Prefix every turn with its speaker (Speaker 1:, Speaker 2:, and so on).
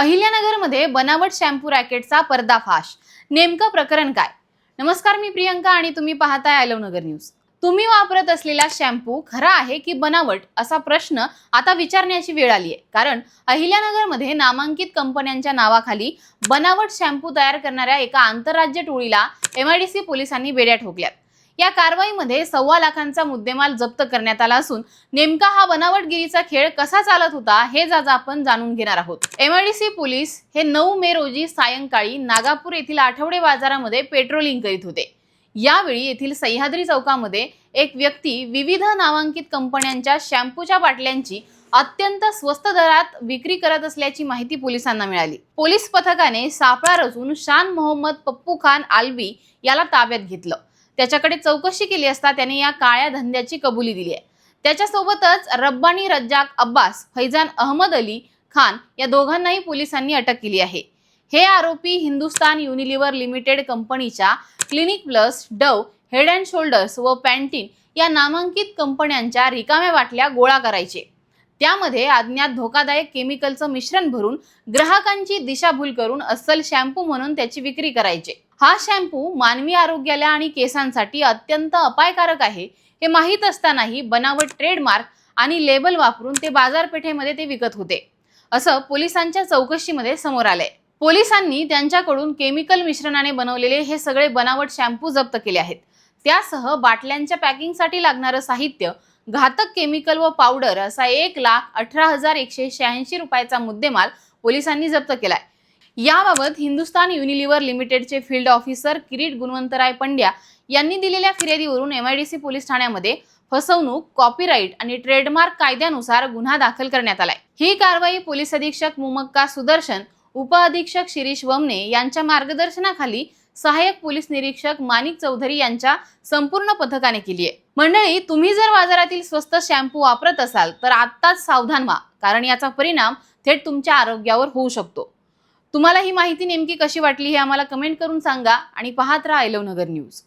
Speaker 1: अहिल्यानगरमध्ये बनावट शॅम्पू रॅकेटचा पर्दाफाश। नेमकं प्रकरण काय? नमस्कार, मी प्रियंका आणि तुम्ही पाहताय आय लव्ह नगर न्यूज। तुम्ही वापरत असलेला शॅम्पू खरा आहे की बनावट असा प्रश्न आता विचारण्याची वेळ आली आहे। कारण अहिल्यानगरमध्ये नामांकित कंपन्यांच्या नावाखाली बनावट शॅम्पू तयार करणाऱ्या एका आंतरराज्य टोळीला MIDC पोलिसांनी बेड्या ठोकल्यात। या कारवाईमध्ये 1.25 लाखांचा मुद्देमाल जप्त करण्यात आला असून नेमका हा बनावटगिरीचा खेळ कसा चालत होता हे आज आपण जाणून घेणार आहोत। MIDC पोलीस हे 9 मे रोजी सायंकाळी नागापूर येथील आठवडे बाजारामध्ये पेट्रोलिंग करीत होते। यावेळी येथील सह्याद्री चौकामध्ये एक व्यक्ती विविध नामांकित कंपन्यांच्या शॅम्पूच्या बाटल्यांची अत्यंत स्वस्त दरात विक्री करत असल्याची माहिती पोलिसांना मिळाली। पोलीस पथकाने सापळा रचून शान मोहम्मद पप्पू खान आल्वी याला ताब्यात घेतलं। त्याच्याकडे चौकशी केली असता त्याने या काळ्या धंद्याची कबुली दिली आहे। त्याच्यासोबतच रब्बानी रज्जाक अब्बास, फैजान अहमद अली खान या दोघांनाही पोलिसांनी अटक केली आहे। हे आरोपी हिंदुस्तान युनिलिव्हर लिमिटेड कंपनीच्या clinic plus, Dove, head and shoulders व पॅन्टीन या नामांकित कंपन्यांच्या रिकाम्या बाटल्या गोळा करायचे। त्यामध्ये अज्ञात धोकादायक केमिकलचं मिश्रण भरून ग्राहकांची दिशाभूल करून अस्सल शॅम्पू म्हणून त्याची विक्री करायचे। हा शॅम्पू मानवी आरोग्याला आणि केसांसाठी अत्यंत अपायकारक आहे हे माहीत असतानाही बनावट ट्रेडमार्क आणि लेबल वापरून ते बाजारपेठेमध्ये ते विकत होते, असं पोलिसांच्या चौकशीमध्ये समोर आलंय। पोलिसांनी त्यांच्याकडून केमिकल मिश्रणाने बनवलेले हे सगळे बनावट शॅम्पू जप्त केले आहेत। त्यासह बाटल्यांच्या पॅकिंगसाठी लागणारं साहित्य, घातक केमिकल व पावडर असा 1,18,186 रुपयाचा मुद्देमाल पोलिसांनी जप्त केलाय। याबाबत हिंदुस्तान युनिलिव्हर लिमिटेडचे फील्ड ऑफिसर किरीट गुणवंतराय पंड्या यांनी दिलेल्या फिर्यादीवरून MIDC पोलीस ठाण्यामध्ये फसवणूक, कॉपीराईट आणि ट्रेडमार्क कायद्यानुसार गुन्हा दाखल करण्यात आलाय। ही कारवाई पोलीस अधीक्षक मुमक्का सुदर्शन, उपअधीक्षक शिरीष वमने यांच्या मार्गदर्शनाखाली सहाय्यक पोलीस निरीक्षक माणिक चौधरी यांच्या संपूर्ण पथकाने केली आहे। मंडळी, तुम्ही जर बाजारातील स्वस्त शॅम्पू वापरत असाल तर आत्ताच सावधान व्हा, कारण याचा परिणाम थेट तुमच्या आरोग्यावर होऊ शकतो। तुम्हाला ही माहिती नेमकी कशी वाटली हे आम्हाला कमेंट करून सांगा आणि पाहत राहा आय लव्ह नगर न्यूज।